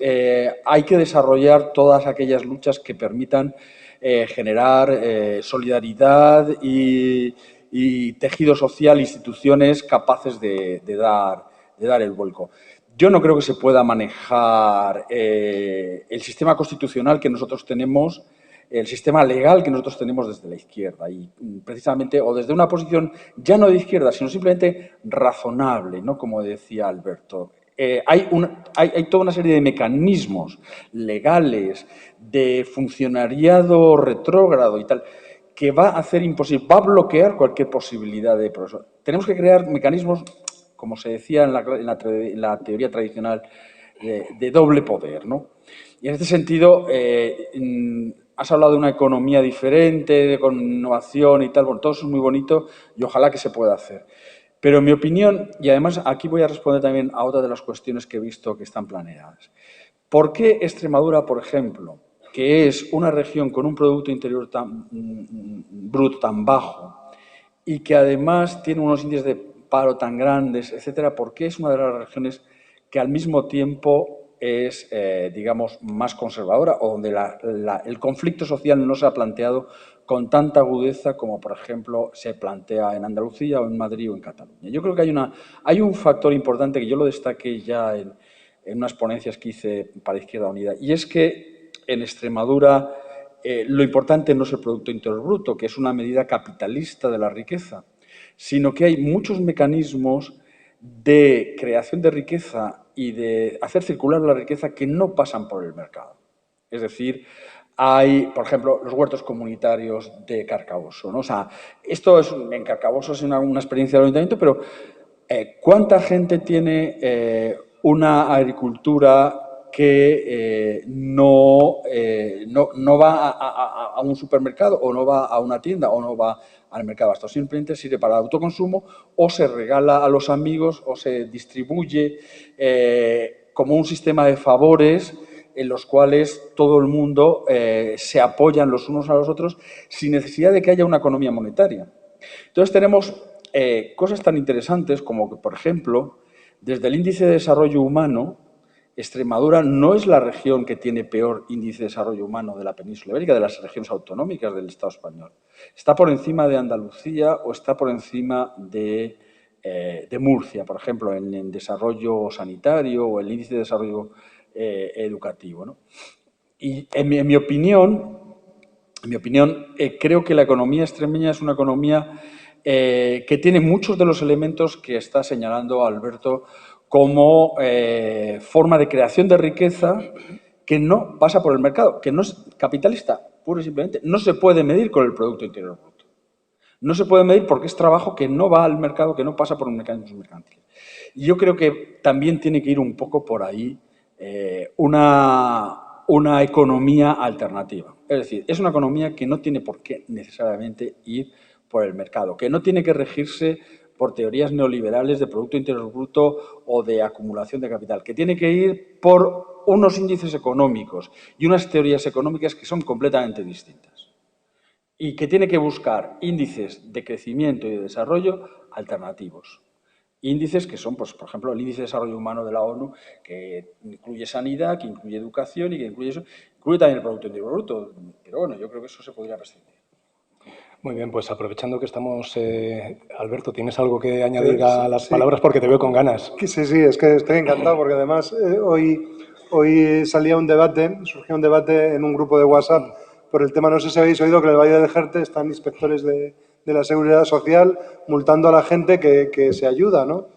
hay que desarrollar todas aquellas luchas que permitan generar solidaridad y tejido social, instituciones capaces de dar el vuelco. Yo no creo que se pueda manejar el sistema constitucional que nosotros tenemos, el sistema legal que nosotros tenemos desde la izquierda y precisamente, o desde una posición ya no de izquierda, sino simplemente razonable, ¿no? Como decía Alberto. Hay toda una serie de mecanismos legales, de funcionariado retrógrado y tal, que va a hacer imposible, va a bloquear cualquier posibilidad de progreso. Tenemos que crear mecanismos, como se decía en la teoría tradicional, de doble poder, ¿no? Y en este sentido, has hablado de una economía diferente, con innovación y tal, bueno, todo eso es muy bonito y ojalá que se pueda hacer. Pero en mi opinión, y además aquí voy a responder también a otra de las cuestiones que he visto que están planeadas. ¿Por qué Extremadura, por ejemplo, que es una región con un Producto Interior bruto tan bajo y que además tiene unos índices de paro tan grandes, etcétera, por qué es una de las regiones que al mismo tiempo es, digamos, más conservadora o donde el conflicto social no se ha planteado con tanta agudeza como, por ejemplo, se plantea en Andalucía o en Madrid o en Cataluña? Yo creo que hay un factor importante que yo lo destaqué ya en unas ponencias que hice para Izquierda Unida, y es que en Extremadura lo importante no es el Producto Interior Bruto, que es una medida capitalista de la riqueza, sino que hay muchos mecanismos de creación de riqueza y de hacer circular la riqueza que no pasan por el mercado. Es decir, hay, por ejemplo, los huertos comunitarios de Carcaboso, ¿no? O sea, en Carcaboso es una experiencia del ayuntamiento, pero ¿cuánta gente tiene una agricultura que no va a un supermercado o no va a una tienda o no va al mercado? Esto simplemente sirve para el autoconsumo o se regala a los amigos o se distribuye como un sistema de favores en los cuales todo el mundo se apoyan los unos a los otros sin necesidad de que haya una economía monetaria. Entonces tenemos cosas tan interesantes como que, por ejemplo, desde el índice de desarrollo humano, Extremadura no es la región que tiene peor índice de desarrollo humano de la península ibérica, de las regiones autonómicas del Estado español. Está por encima de Andalucía o está por encima de Murcia, por ejemplo, en desarrollo sanitario o el índice de desarrollo educativo, ¿no? Y en mi opinión, creo que la economía extremeña es una economía que tiene muchos de los elementos que está señalando Alberto como forma de creación de riqueza que no pasa por el mercado, que no es capitalista, pura y simplemente. No se puede medir con el Producto Interior Bruto. No se puede medir porque es trabajo que no va al mercado, que no pasa por un mecanismo mercantil. Y yo creo que también tiene que ir un poco por ahí una economía alternativa. Es decir, es una economía que no tiene por qué necesariamente ir por el mercado, que no tiene que regirse por teorías neoliberales de Producto Interior Bruto o de acumulación de capital, que tiene que ir por unos índices económicos y unas teorías económicas que son completamente distintas y que tiene que buscar índices de crecimiento y de desarrollo alternativos. Índices que son, pues, por ejemplo, el Índice de Desarrollo Humano de la ONU, que incluye sanidad, que incluye educación y que incluye también el Producto Interior Bruto. Pero bueno, yo creo que eso se podría prescindir. Muy bien, pues aprovechando que estamos, Alberto, ¿tienes algo que añadir a las palabras? Porque te veo con ganas. Sí, es que estoy encantado porque además hoy surgió un debate en un grupo de WhatsApp por el tema, no sé si habéis oído que en el Valle del Jerte están inspectores de la Seguridad Social multando a la gente que se ayuda, ¿no?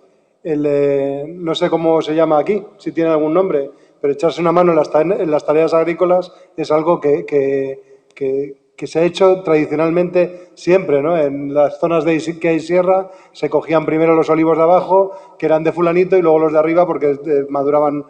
No sé cómo se llama aquí, si tiene algún nombre, pero echarse una mano en las tareas agrícolas es algo que se ha hecho tradicionalmente siempre, ¿no? En las zonas que hay sierra se cogían primero los olivos de abajo, que eran de fulanito, y luego los de arriba porque maduraban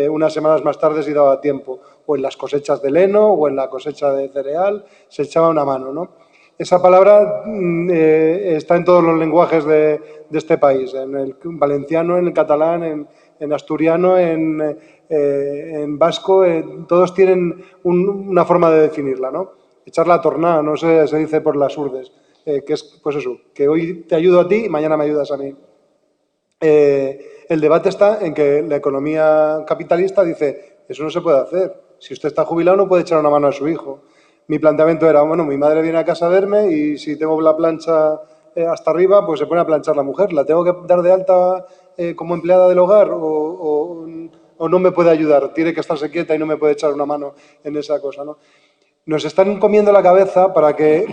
unas semanas más tarde si daba tiempo. O en las cosechas de heno o en la cosecha de cereal se echaba una mano, ¿no? Esa palabra está en todos los lenguajes de este país, en el valenciano, en el catalán, en asturiano, en vasco, todos tienen una forma de definirla, ¿no? Echar la tornada, no sé, se dice por las urdes, que es, pues eso, que hoy te ayudo a ti y mañana me ayudas a mí. El debate está en que la economía capitalista dice, eso no se puede hacer. Si usted está jubilado no puede echar una mano a su hijo. Mi planteamiento era, bueno, mi madre viene a casa a verme y si tengo la plancha hasta arriba, pues se pone a planchar la mujer. ¿La tengo que dar de alta como empleada del hogar o no me puede ayudar? Tiene que estarse quieta y no me puede echar una mano en esa cosa, ¿no? Nos están comiendo la cabeza para que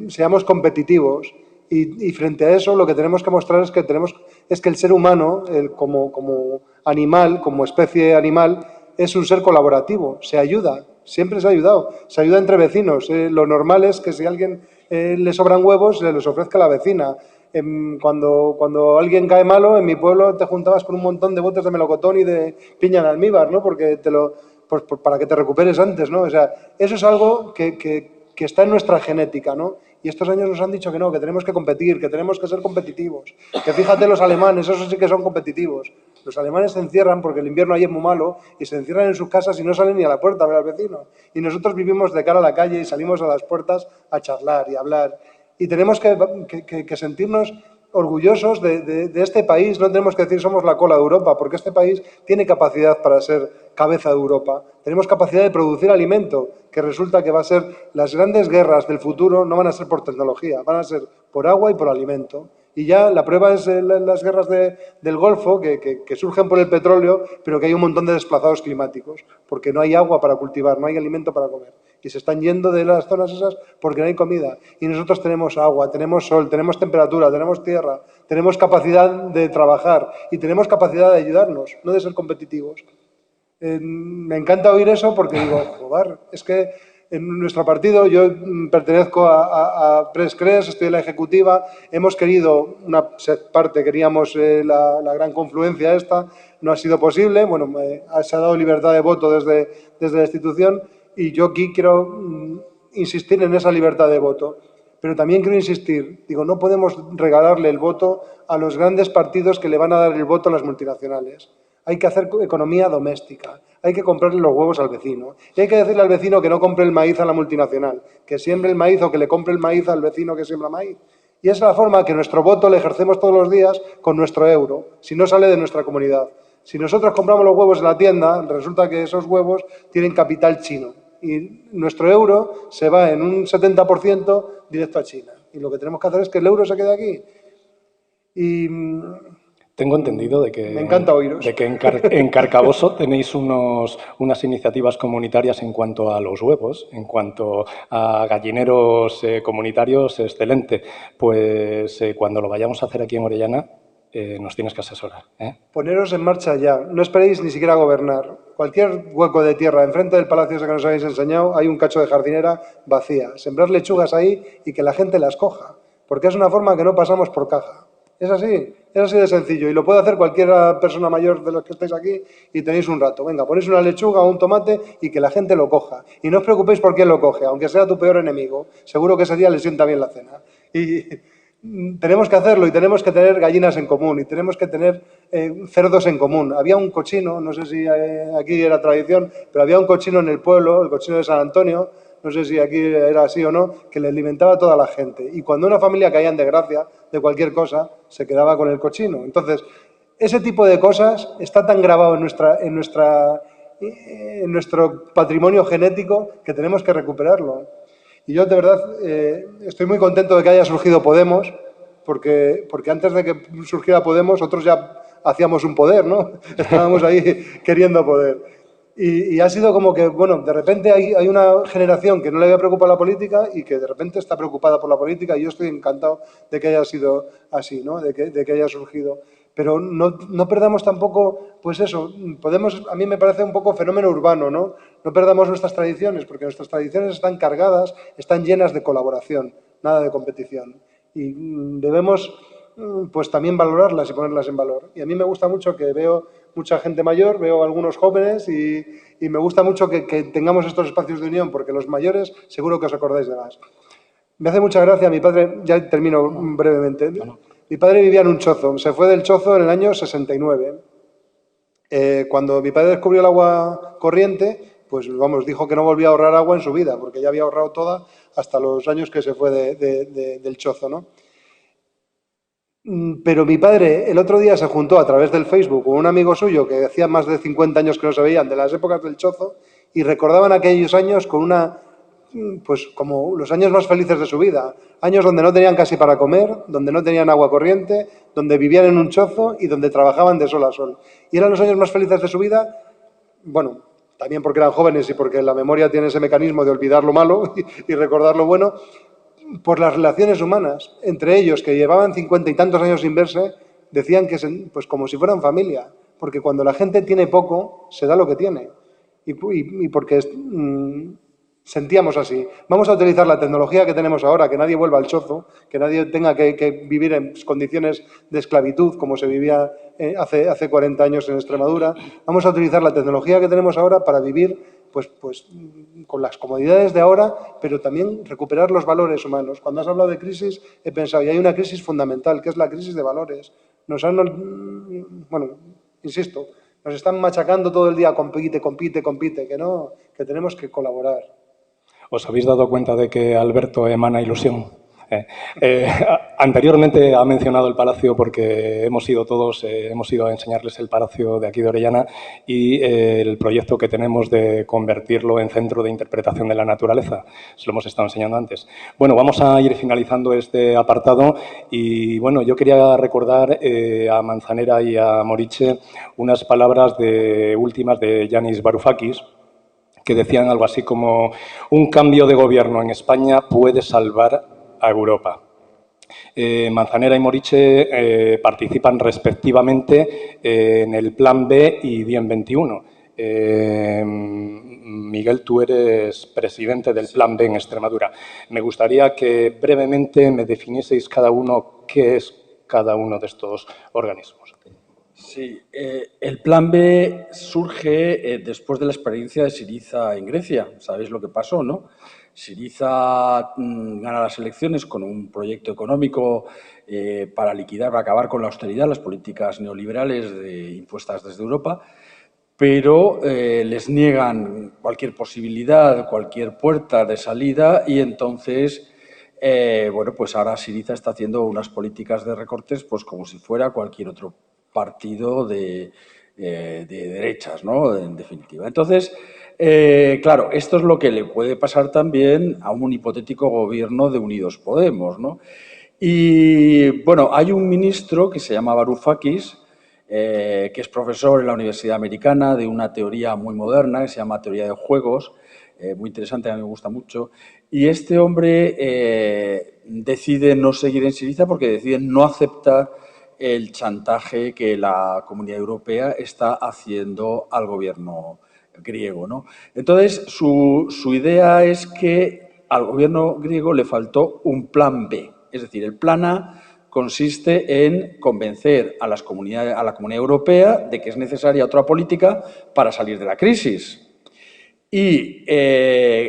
seamos competitivos y frente a eso lo que tenemos que mostrar es que el ser humano, como animal, como especie animal, es un ser colaborativo, se ayuda, siempre se ha ayudado, se ayuda entre vecinos. Lo normal es que si a alguien le sobran huevos, se los ofrezca a la vecina. Cuando alguien cae malo, en mi pueblo te juntabas con un montón de botes de melocotón y de piña en almíbar, ¿no? Porque para que te recuperes antes, ¿no? O sea, eso es algo que está en nuestra genética, ¿no? Y estos años nos han dicho que no, que tenemos que competir, que tenemos que ser competitivos. Que fíjate los alemanes, esos sí que son competitivos. Los alemanes se encierran porque el invierno ahí es muy malo y se encierran en sus casas y no salen ni a la puerta a ver al vecino. Y nosotros vivimos de cara a la calle y salimos a las puertas a charlar y a hablar. Y tenemos que sentirnos orgullosos de este país. No tenemos que decir somos la cola de Europa, porque este país tiene capacidad para ser cabeza de Europa. Tenemos capacidad de producir alimento, que resulta que va a ser las grandes guerras del futuro, no van a ser por tecnología, van a ser por agua y por alimento. Y ya la prueba es las guerras del Golfo, que surgen por el petróleo, pero que hay un montón de desplazados climáticos, porque no hay agua para cultivar, no hay alimento para comer. y se están yendo de las zonas esas porque no hay comida. Y nosotros tenemos agua, tenemos sol, tenemos temperatura, tenemos tierra, tenemos capacidad de trabajar y tenemos capacidad de ayudarnos, no de ser competitivos. Me encanta oír eso porque digo, joder, es que en nuestro partido, yo pertenezco a Pres-Cres, estoy en la ejecutiva, hemos querido, una parte queríamos la gran confluencia esta, no ha sido posible, bueno, se ha dado libertad de voto desde la institución y yo aquí quiero insistir en esa libertad de voto. Pero también quiero insistir, digo, no podemos regalarle el voto a los grandes partidos que le van a dar el voto a las multinacionales. Hay que hacer economía doméstica, hay que comprarle los huevos al vecino. Y hay que decirle al vecino que no compre el maíz a la multinacional, que siembre el maíz o que le compre el maíz al vecino que siembra maíz. Y esa es la forma que nuestro voto le ejercemos todos los días con nuestro euro, si no sale de nuestra comunidad. Si nosotros compramos los huevos en la tienda, resulta que esos huevos tienen capital chino. Y nuestro euro se va en un 70% directo a China. Y lo que tenemos que hacer es que el euro se quede aquí. Y tengo entendido de que, me encanta oíros. De que en Carcaboso tenéis unas iniciativas comunitarias en cuanto a los huevos, en cuanto a gallineros comunitarios, excelente. Pues cuando lo vayamos a hacer aquí en Orellana, nos tienes que asesorar. Poneros en marcha ya. No esperéis ni siquiera a gobernar. Cualquier hueco de tierra enfrente del palacio ese que nos habéis enseñado, hay un cacho de jardinera vacía. Sembrar lechugas ahí y que la gente las coja. Porque es una forma que no pasamos por caja. Es así de sencillo. Y lo puede hacer cualquier persona mayor de los que estáis aquí y tenéis un rato. Venga, ponéis una lechuga o un tomate y que la gente lo coja. Y no os preocupéis por quién lo coge, aunque sea tu peor enemigo. Seguro que ese día le sienta bien la cena. Y tenemos que hacerlo y tenemos que tener gallinas en común y tenemos que tener cerdos en común. Había un cochino, no sé si aquí era tradición, pero había un cochino en el pueblo, el cochino de San Antonio, no sé si aquí era así o no, que le alimentaba a toda la gente. Y cuando una familia caía en desgracia de cualquier cosa, se quedaba con el cochino. Entonces, ese tipo de cosas está tan grabado en nuestro patrimonio genético que tenemos que recuperarlo. Y yo, de verdad, estoy muy contento de que haya surgido Podemos, porque antes de que surgiera Podemos, otros ya hacíamos un poder, ¿no? Estábamos ahí queriendo poder. Y ha sido como que, bueno, de repente hay una generación que no le había preocupado la política y que de repente está preocupada por la política y yo estoy encantado de que haya sido así, ¿no? De que haya surgido. Pero no perdamos tampoco, pues eso, Podemos, a mí me parece un poco fenómeno urbano, ¿no? No perdamos nuestras tradiciones, porque nuestras tradiciones están cargadas, están llenas de colaboración, nada de competición. Y debemos, pues también valorarlas y ponerlas en valor. Y a mí me gusta mucho que veo mucha gente mayor, veo algunos jóvenes y me gusta mucho que tengamos estos espacios de unión, porque los mayores seguro que os acordáis de más. Me hace mucha gracia, mi padre, ya termino brevemente, mi padre vivía en un chozo, se fue del chozo en el año 69. Cuando mi padre descubrió el agua corriente, pues vamos, dijo que no volvía a ahorrar agua en su vida, porque ya había ahorrado toda hasta los años que se fue del chozo, ¿no? Pero mi padre el otro día se juntó a través del Facebook con un amigo suyo que hacía más de 50 años que no se veían, de las épocas del chozo, y recordaban aquellos años con pues como los años más felices de su vida. Años donde no tenían casi para comer, donde no tenían agua corriente, donde vivían en un chozo y donde trabajaban de sol a sol. Y eran los años más felices de su vida, bueno, también porque eran jóvenes y porque la memoria tiene ese mecanismo de olvidar lo malo y recordar lo bueno, por las relaciones humanas. Entre ellos, que llevaban 50 y tantos años sin verse, decían que pues como si fueran familia, porque cuando la gente tiene poco, se da lo que tiene. Y porque sentíamos así. Vamos a utilizar la tecnología que tenemos ahora, que nadie vuelva al chozo, que nadie tenga que vivir en condiciones de esclavitud como se vivía hace 40 años en Extremadura. Vamos a utilizar la tecnología que tenemos ahora para vivir pues con las comodidades de ahora, pero también recuperar los valores humanos. Cuando has hablado de crisis, he pensado, y hay una crisis fundamental, que es la crisis de valores. Bueno, insisto, nos están machacando todo el día, compite, que tenemos que colaborar. ¿Os habéis dado cuenta de que Alberto emana ilusión? Anteriormente ha mencionado el Palacio porque hemos ido todos, hemos ido a enseñarles el Palacio de aquí de Orellana y el proyecto que tenemos de convertirlo en centro de interpretación de la naturaleza. Se lo hemos estado enseñando antes. Bueno, vamos a ir finalizando este apartado y, bueno, yo quería recordar a Manzanera y a Moriche unas palabras últimas de Yanis Varoufakis, que decían algo así como: un cambio de gobierno en España puede salvar a Europa. Manzanera y Moriche participan respectivamente en el Plan B y Diem 21. Miguel, tú eres presidente del Plan B en Extremadura. Me gustaría que brevemente me definieseis cada uno qué es cada uno de estos organismos. Sí, el Plan B surge después de la experiencia de Syriza en Grecia. Sabéis lo que pasó, ¿no? Syriza gana las elecciones con un proyecto económico para liquidar, para acabar con la austeridad, las políticas neoliberales impuestas desde Europa, pero les niegan cualquier posibilidad, cualquier puerta de salida y entonces, bueno, pues ahora Syriza está haciendo unas políticas de recortes pues como si fuera cualquier otro partido de derechas, ¿no? En definitiva. Entonces, claro, esto es lo que le puede pasar también a un hipotético gobierno de Unidos Podemos, ¿no? Y, bueno, hay un ministro que se llama Varoufakis, que es profesor en la Universidad Americana de una teoría muy moderna que se llama teoría de juegos, muy interesante, a mí me gusta mucho. Y este hombre decide no seguir en Syriza porque decide no aceptar el chantaje que la Comunidad Europea está haciendo al gobierno griego, ¿no? Entonces, su idea es que al gobierno griego le faltó un plan B. Es decir, el plan A consiste en convencer a la Comunidad Europea de que es necesaria otra política para salir de la crisis. Y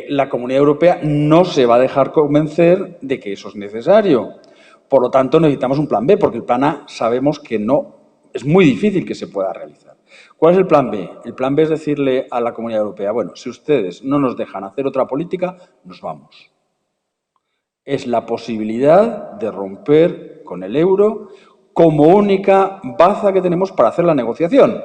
la Comunidad Europea no se va a dejar convencer de que eso es necesario. Por lo tanto, necesitamos un plan B, porque el plan A sabemos que no, es muy difícil que se pueda realizar. ¿Cuál es el plan B? El plan B es decirle a la Comunidad Europea, bueno, si ustedes no nos dejan hacer otra política, nos vamos. Es la posibilidad de romper con el euro como única baza que tenemos para hacer la negociación.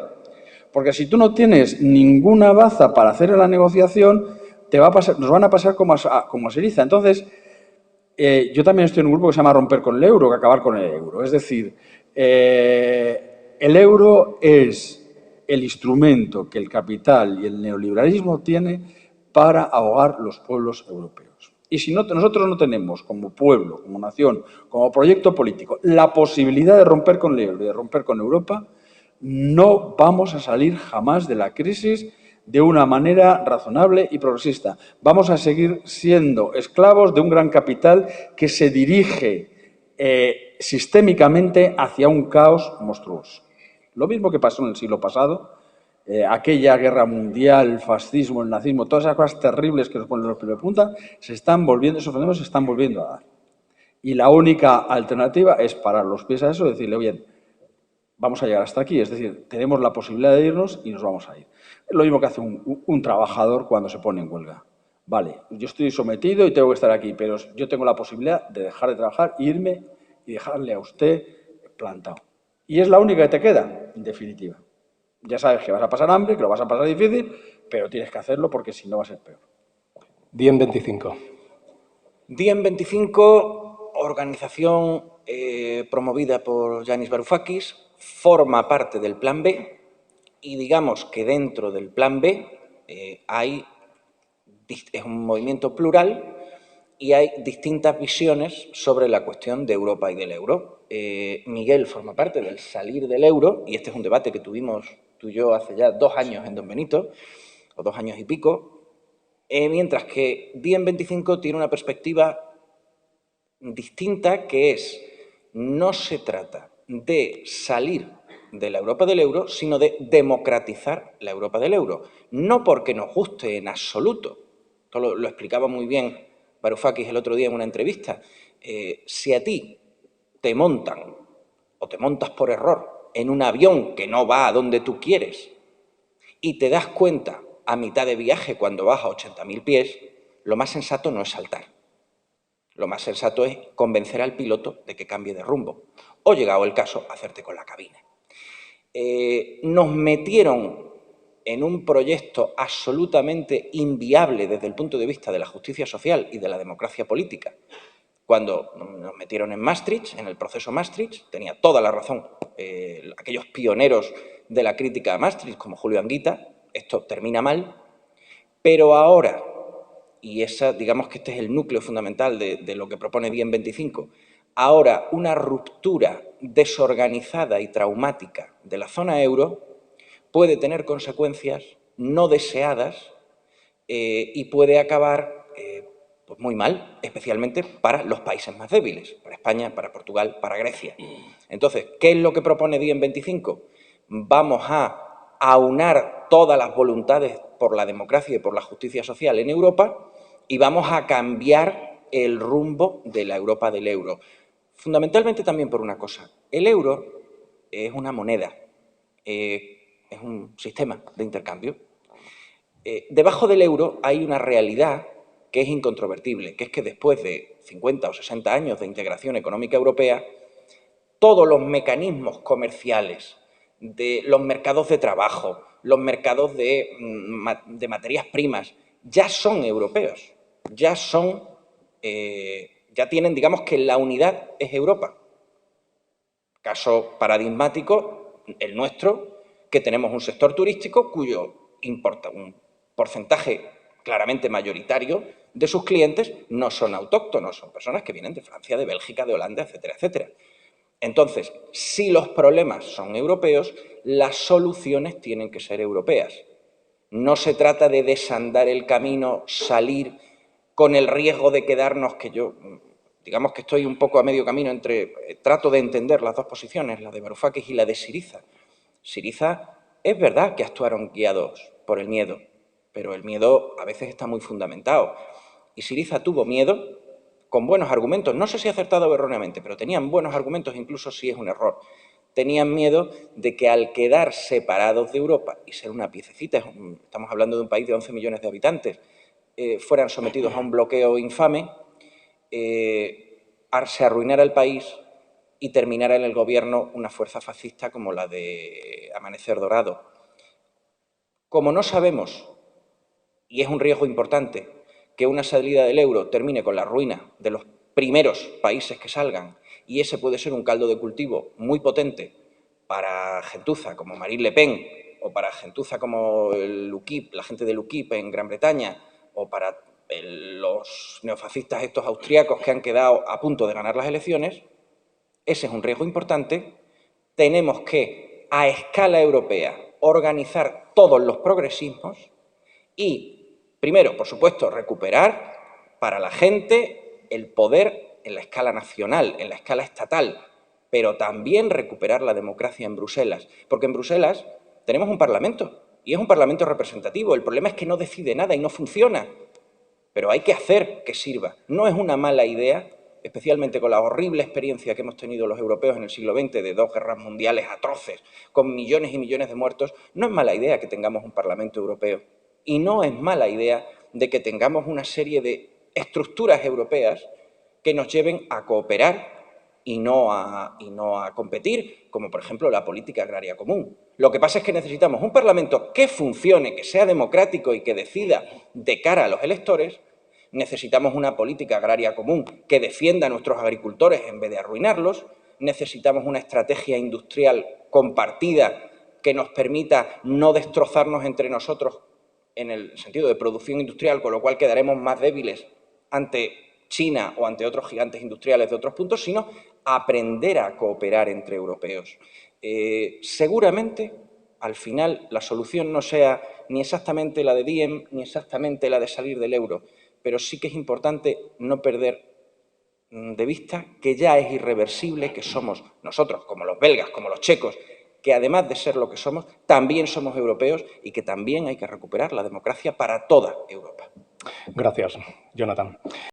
Porque si tú no tienes ninguna baza para hacer la negociación, nos van a pasar como a Syriza. Entonces, yo también estoy en un grupo que se llama Romper con el euro, que acabar con el euro. Es decir, el euro es el instrumento que el capital y el neoliberalismo tiene para ahogar los pueblos europeos. Y si nosotros no tenemos como pueblo, como nación, como proyecto político, la posibilidad de romper con el euro y de romper con Europa, no vamos a salir jamás de la crisis de una manera razonable y progresista. Vamos a seguir siendo esclavos de un gran capital que se dirige sistémicamente hacia un caos monstruoso. Lo mismo que pasó en el siglo pasado, aquella guerra mundial, el fascismo, el nazismo, todas esas cosas terribles que nos ponen los pelos de punta, esos fenómenos se están volviendo a dar. Y la única alternativa es parar los pies a eso y decirle, oye, vamos a llegar hasta aquí, es decir, tenemos la posibilidad de irnos y nos vamos a ir. Es lo mismo que hace un trabajador cuando se pone en huelga. Vale, yo estoy sometido y tengo que estar aquí, pero yo tengo la posibilidad de dejar de trabajar, irme y dejarle a usted plantado. Y es la única que te queda, en definitiva. Ya sabes que vas a pasar hambre, que lo vas a pasar difícil, pero tienes que hacerlo porque si no va a ser peor. Diem 25. Diem 25, organización promovida por Yanis Varoufakis, forma parte del Plan B y digamos que dentro del Plan B es un movimiento plural y hay distintas visiones sobre la cuestión de Europa y del euro. Miguel forma parte del salir del euro y este es un debate que tuvimos tú y yo hace ya 2 años en Don Benito, o 2 años y pico, mientras que Diem 25 tiene una perspectiva distinta que es, no se trata de salir de la Europa del euro, sino de democratizar la Europa del euro. No porque nos guste en absoluto, esto lo explicaba muy bien Varoufakis el otro día en una entrevista, si a ti te montan o te montas por error en un avión que no va a donde tú quieres y te das cuenta a mitad de viaje cuando vas a 80.000 pies, lo más sensato no es saltar. Lo más sensato es convencer al piloto de que cambie de rumbo o, llegado el caso, hacerte con la cabina. Nos metieron en un proyecto absolutamente inviable desde el punto de vista de la justicia social y de la democracia política. Cuando nos metieron en Maastricht, en el proceso Maastricht, tenía toda la razón aquellos pioneros de la crítica a Maastricht, como Julio Anguita, esto termina mal, Pero ahora, y digamos que este es el núcleo fundamental de lo que propone Diem 25, ahora una ruptura desorganizada y traumática de la zona euro puede tener consecuencias no deseadas y puede acabar pues muy mal, especialmente para los países más débiles, para España, para Portugal, para Grecia. Entonces, ¿qué es lo que propone Diem 25? Vamos a aunar todas las voluntades por la democracia y por la justicia social en Europa y vamos a cambiar el rumbo de la Europa del euro. Fundamentalmente también por una cosa, el euro es una moneda, es un sistema de intercambio. Debajo del euro hay una realidad que es incontrovertible, que es que después de 50 o 60 años de integración económica europea, todos los mecanismos comerciales de los mercados de trabajo, los mercados de materias primas, ya son europeos, ya tienen, digamos que la unidad es Europa. Caso paradigmático, el nuestro, que tenemos un sector turístico cuyo un porcentaje claramente mayoritario de sus clientes no son autóctonos, son personas que vienen de Francia, de Bélgica, de Holanda, etcétera, etcétera. Entonces, si los problemas son europeos, las soluciones tienen que ser europeas. No se trata de desandar el camino, salir con el riesgo de quedarnos, que yo, digamos que estoy un poco a medio camino entre, trato de entender las dos posiciones, la de Varoufakis y la de Syriza. Syriza es verdad que actuaron guiados por el miedo, pero el miedo a veces está muy fundamentado. Y Syriza tuvo miedo con buenos argumentos, no sé si acertado o erróneamente, pero tenían buenos argumentos, incluso si es un error. Tenían miedo de que al quedar separados de Europa y ser una piececita, estamos hablando de un país de 11 millones de habitantes, fueran sometidos a un bloqueo infame, se arruinara el país y terminara en el gobierno una fuerza fascista como la de Amanecer Dorado. Como no sabemos, y es un riesgo importante, que una salida del euro termine con la ruina de los primeros países que salgan, y ese puede ser un caldo de cultivo muy potente para gentuza como Marine Le Pen, o para gentuza como el UKIP, la gente del UKIP en Gran Bretaña, o para los neofascistas estos austríacos que han quedado a punto de ganar las elecciones, ese es un riesgo importante. Tenemos que, a escala europea, organizar todos los progresismos y, primero, por supuesto, recuperar para la gente el poder en la escala nacional, en la escala estatal, pero también recuperar la democracia en Bruselas, porque en Bruselas tenemos un parlamento y es un parlamento representativo. El problema es que no decide nada y no funciona, pero hay que hacer que sirva. No es una mala idea, especialmente con la horrible experiencia que hemos tenido los europeos en el siglo XX de 2 guerras mundiales atroces, con millones y millones de muertos, no es mala idea que tengamos un Parlamento Europeo. Y no es mala idea de que tengamos una serie de estructuras europeas que nos lleven a cooperar y no a competir, como por ejemplo la política agraria común. Lo que pasa es que necesitamos un Parlamento que funcione, que sea democrático y que decida de cara a los electores. Necesitamos una política agraria común que defienda a nuestros agricultores en vez de arruinarlos. Necesitamos una estrategia industrial compartida que nos permita no destrozarnos entre nosotros en el sentido de producción industrial, con lo cual quedaremos más débiles ante China o ante otros gigantes industriales de otros puntos, sino aprender a cooperar entre europeos. Seguramente, al final, la solución no sea ni exactamente la de Diem, ni exactamente la de salir del euro, pero sí que es importante no perder de vista que ya es irreversible, que somos nosotros, como los belgas, como los checos, que además de ser lo que somos, también somos europeos y que también hay que recuperar la democracia para toda Europa. Gracias, Jonathan.